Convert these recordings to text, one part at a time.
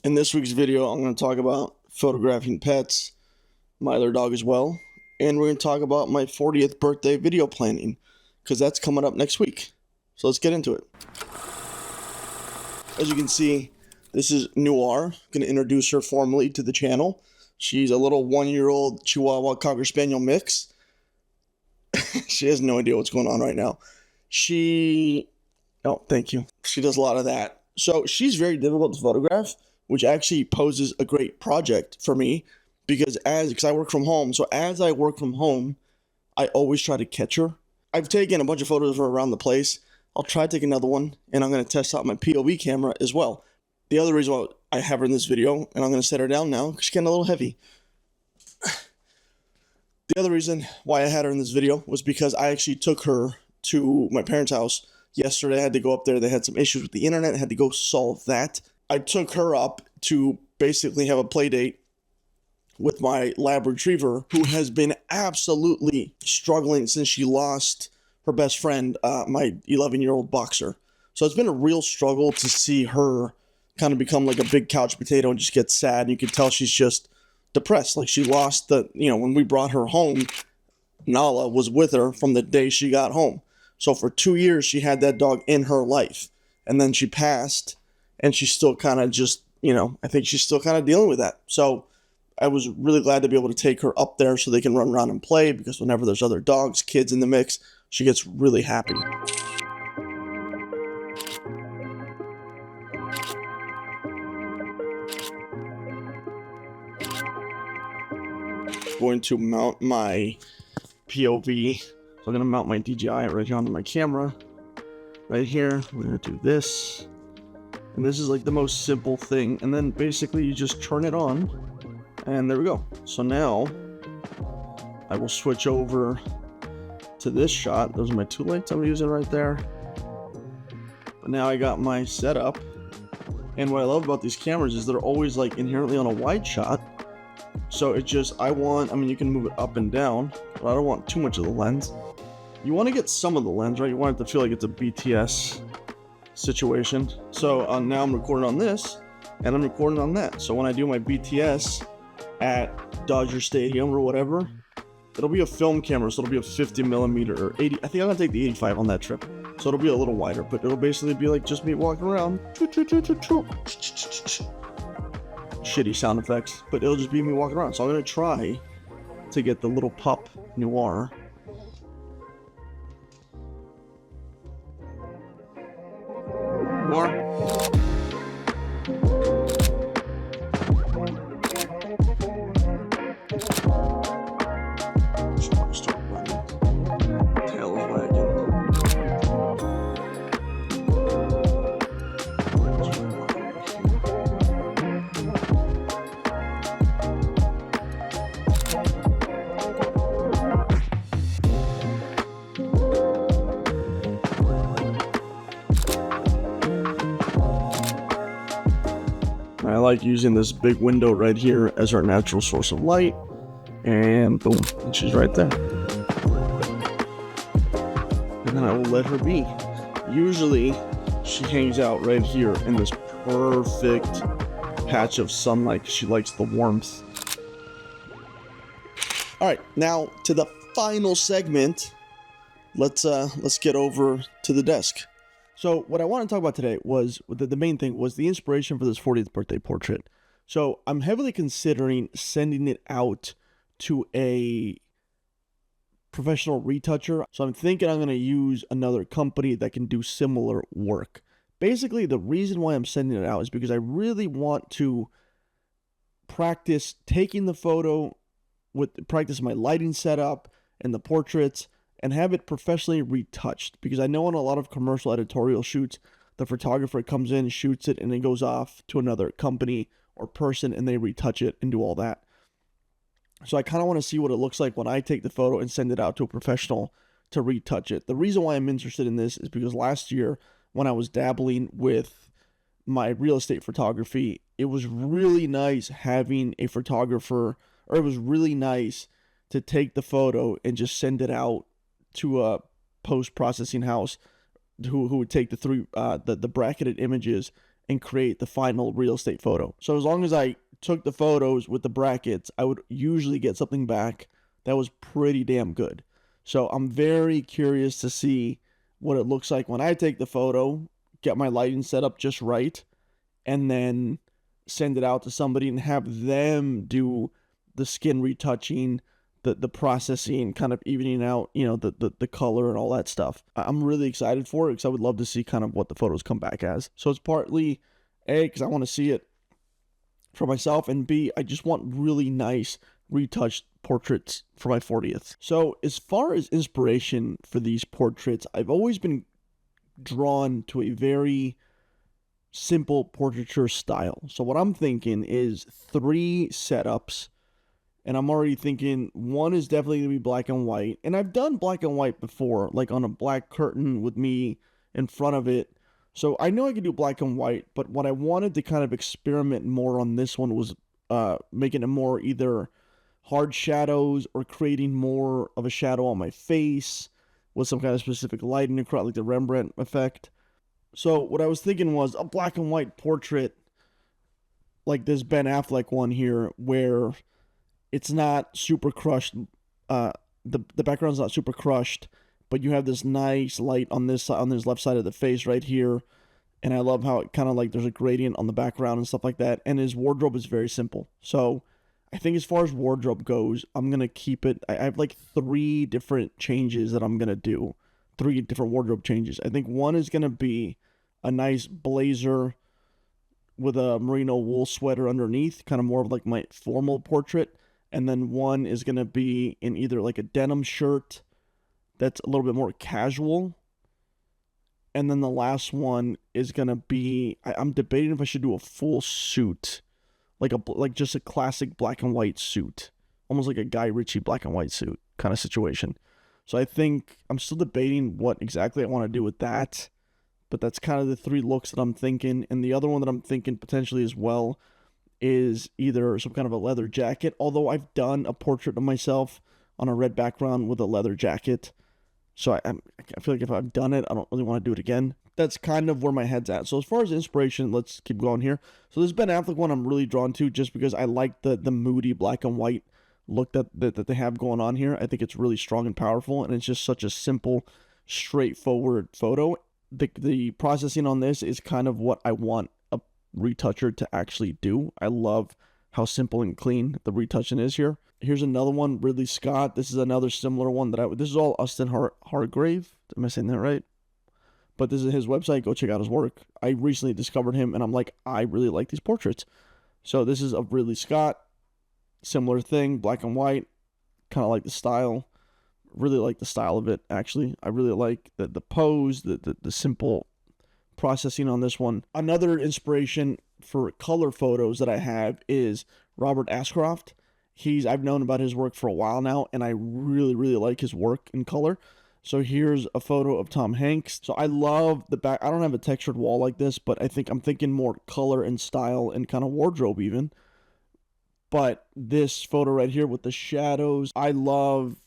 In this week's video, I'm going to talk about photographing pets, my other dog as well, and we're going to talk about my 40th birthday video planning, because that's coming up next week. So let's get into it. As you can see, this is Noir. I'm going to introduce her formally to the channel. She's a little 1-year-old Chihuahua Cocker Spaniel mix. She has no idea what's going on right now. Oh, thank you. She does a lot of that. So she's very difficult to photograph, which actually poses a great project for me because I work from home. So as I work from home, I always try to catch her. I've taken a bunch of photos of her around the place. I'll try to take another one, and I'm going to test out my POV camera as well. The other reason why I have her in this video, and I'm going to set her down now because she's getting a little heavy. The other reason why I had her in this video was because I actually took her to my parents' house yesterday. I had to go up there. They had some issues with the internet. I had to go solve that. I took her up to basically have a play date with my lab retriever, who has been absolutely struggling since she lost her best friend, my 11-year-old boxer. So it's been a real struggle to see her kind of become like a big couch potato and just get sad. And you can tell she's just depressed. Like she lost when we brought her home, Nala was with her from the day she got home. So for 2 years, she had that dog in her life. And then she passed, and she's still kind of just, I think she's still kind of dealing with that. So I was really glad to be able to take her up there so they can run around and play, because whenever there's other dogs, kids in the mix, she gets really happy. Going to mount my POV. So I'm going to mount my DJI right here onto my camera. Right here, we're going to do this. And this is like the most simple thing. And then basically you just turn it on. And there we go. So now I will switch over to this shot. Those are my two lights I'm using right there. But now I got my setup. And what I love about these cameras is they're always like inherently on a wide shot. So it just, you can move it up and down, but I don't want too much of the lens. You want to get some of the lens, right? You want it to feel like it's a BTS situation. So now I'm recording on this, and I'm recording on that. So when I do my BTS at Dodger Stadium or whatever, it'll be a film camera, so it'll be a 50mm or 80. I think I'm gonna take the 85 on that trip, so it'll be a little wider, but it'll basically be like just me walking around. Shitty sound effects, but it'll just be me walking around. So I'm gonna try to get the little pup Noir. Noir. Start running. Tail is wagging. I like using this big window right here as our natural source of light, and boom, and she's right there. And then I will let her be. Usually she hangs out right here in this perfect patch of sunlight. She likes the warmth. All right, now to the final segment. Let's get over to the desk. So what I want to talk about today was, the main thing was the inspiration for this 40th birthday portrait. So I'm heavily considering sending it out to a professional retoucher. So I'm thinking I'm going to use another company that can do similar work. Basically, the reason why I'm sending it out is because I really want to practice taking the photo, practice my lighting setup and the portraits, and have it professionally retouched, because I know on a lot of commercial editorial shoots, the photographer comes in, shoots it, and then goes off to another company or person and they retouch it and do all that. So I kind of want to see what it looks like when I take the photo and send it out to a professional to retouch it. The reason why I'm interested in this is because last year when I was dabbling with my real estate photography, it was really nice having a photographer, or it was really nice to take the photo and just send it out to a post-processing house who would take the bracketed images and create the final real estate photo. So as long as I took the photos with the brackets, I would usually get something back that was pretty damn good. So I'm very curious to see what it looks like when I take the photo, get my lighting set up just right, and then send it out to somebody and have them do the skin retouching, the processing, kind of evening out, you know, the color and all that stuff. I'm really excited for it because I would love to see kind of what the photos come back as. So it's partly A, because I want to see it for myself, and B, I just want really nice retouched portraits for my 40th. So as far as inspiration for these portraits, I've always been drawn to a very simple portraiture style. So what I'm thinking is 3 setups, and I'm already thinking one is definitely going to be black and white. And I've done black and white before, like on a black curtain with me in front of it. So I know I could do black and white, but what I wanted to kind of experiment more on this one was making it more either hard shadows or creating more of a shadow on my face with some kind of specific lighting across, like the Rembrandt effect. So what I was thinking was a black and white portrait like this Ben Affleck one here, where it's not super crushed. The background's not super crushed, but you have this nice light on this left side of the face right here. And I love how it kind of like there's a gradient on the background and stuff like that. And his wardrobe is very simple. So I think as far as wardrobe goes, I'm going to keep it. I have like 3 different changes that I'm going to do. 3 different wardrobe changes. I think one is going to be a nice blazer with a merino wool sweater underneath, kind of more of like my formal portrait. And then one is going to be in either like a denim shirt that's a little bit more casual. And then the last one is going to be, I'm debating if I should do a full suit, like just a classic black and white suit, almost like a Guy Ritchie black and white suit kind of situation. So I think I'm still debating what exactly I want to do with that, but that's kind of the 3 looks that I'm thinking. And the other one that I'm thinking potentially as well is either some kind of a leather jacket, although I've done a portrait of myself on a red background with a leather jacket. So I feel like if I've done it, I don't really want to do it again. That's kind of where my head's at. So as far as inspiration, let's keep going here. So this Ben Affleck one I'm really drawn to just because I like the moody black and white look that they have going on here. I think it's really strong and powerful, and it's just such a simple, straightforward photo. The processing on this is kind of what I want a retoucher to actually do. I love how simple and clean the retouching is here. Here's another one, Ridley Scott. This is another similar one that this is all Austin Hargrave. Am I saying that right? But this is his website. Go check out his work. I recently discovered him, and I'm like, I really like these portraits. So this is of Ridley Scott. Similar thing, black and white. Kind of like the style. Really like the style of it, actually. I really like the pose, the simple processing on this one. Another inspiration for color photos that I have is Robert Ashcroft. I've known about his work for a while now, and I really, really like his work in color. So here's a photo of Tom Hanks. So I love the back. I don't have a textured wall like this, but I'm thinking more color and style and kind of wardrobe even. But this photo right here with the shadows, I love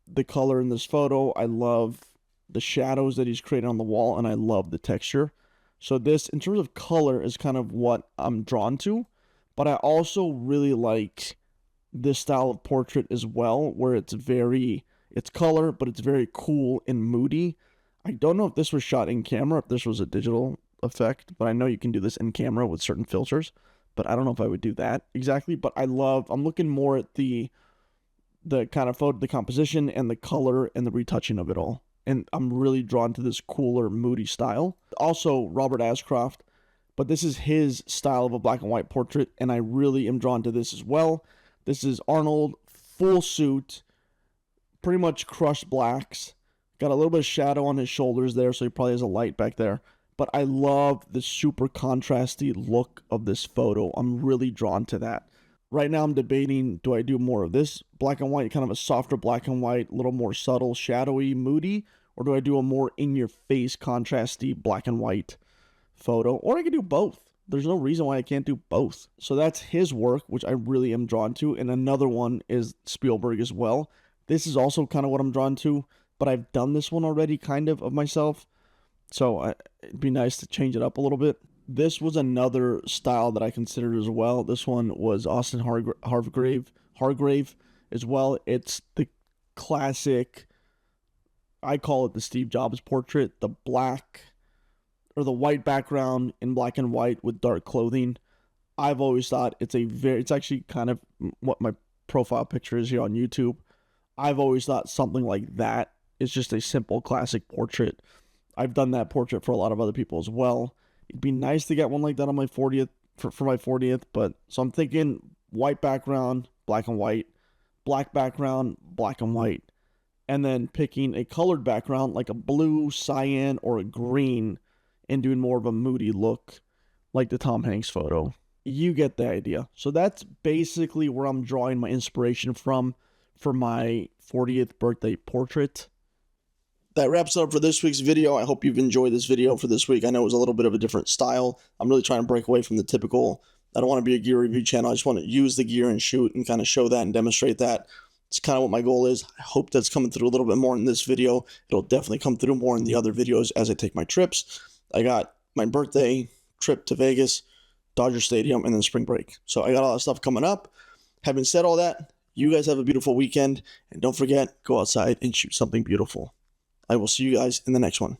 the color in this photo. I love the shadows that he's created on the wall, and I love the texture. So this, in terms of color, is kind of what I'm drawn to. But I also really like this style of portrait as well, where it's color, but it's very cool and moody. I don't know if this was shot in camera, if this was a digital effect, but I know you can do this in camera with certain filters, but I don't know if I would do that exactly. But I'm looking more at the kind of photo, the composition and the color and the retouching of it all. And I'm really drawn to this cooler, moody style. Also, Robert Ashcroft, but this is his style of a black and white portrait, and I really am drawn to this as well. This is Arnold, full suit, pretty much crushed blacks. Got a little bit of shadow on his shoulders there, so he probably has a light back there. But I love the super contrasty look of this photo. I'm really drawn to that. Right now I'm debating, do I do more of this black and white, kind of a softer black and white, a little more subtle, shadowy, moody, or do I do a more in-your-face, contrasty black and white photo? Or I could do both. There's no reason why I can't do both. So that's his work, which I really am drawn to. And another one is Spielberg as well. This is also kind of what I'm drawn to, but I've done this one already kind of myself. So it'd be nice to change it up a little bit. This was another style that I considered as well. This one was Austin Hargrave as well. It's the classic, I call it the Steve Jobs portrait, the black or the white background in black and white with dark clothing. I've always thought it's actually kind of what my profile picture is here on YouTube. I've always thought something like that is just a simple classic portrait. I've done that portrait for a lot of other people as well. It'd be nice to get one like that on my 40th for my 40th, but so I'm thinking white background, black and white, black background, black and white, and then picking a colored background like a blue, cyan, or a green and doing more of a moody look like the Tom Hanks photo. You get the idea. So that's basically where I'm drawing my inspiration from for my 40th birthday portrait. That wraps it up for this week's video. I hope you've enjoyed this video for this week. I know it was a little bit of a different style. I'm really trying to break away from the typical, I don't want to be a gear review channel. I just want to use the gear and shoot and kind of show that and demonstrate that. It's kind of what my goal is. I hope that's coming through a little bit more in this video. It'll definitely come through more in the other videos as I take my trips. I got my birthday trip to Vegas, Dodger Stadium, and then spring break. So I got all that stuff coming up. Having said all that, you guys have a beautiful weekend. And don't forget, go outside and shoot something beautiful. I will see you guys in the next one.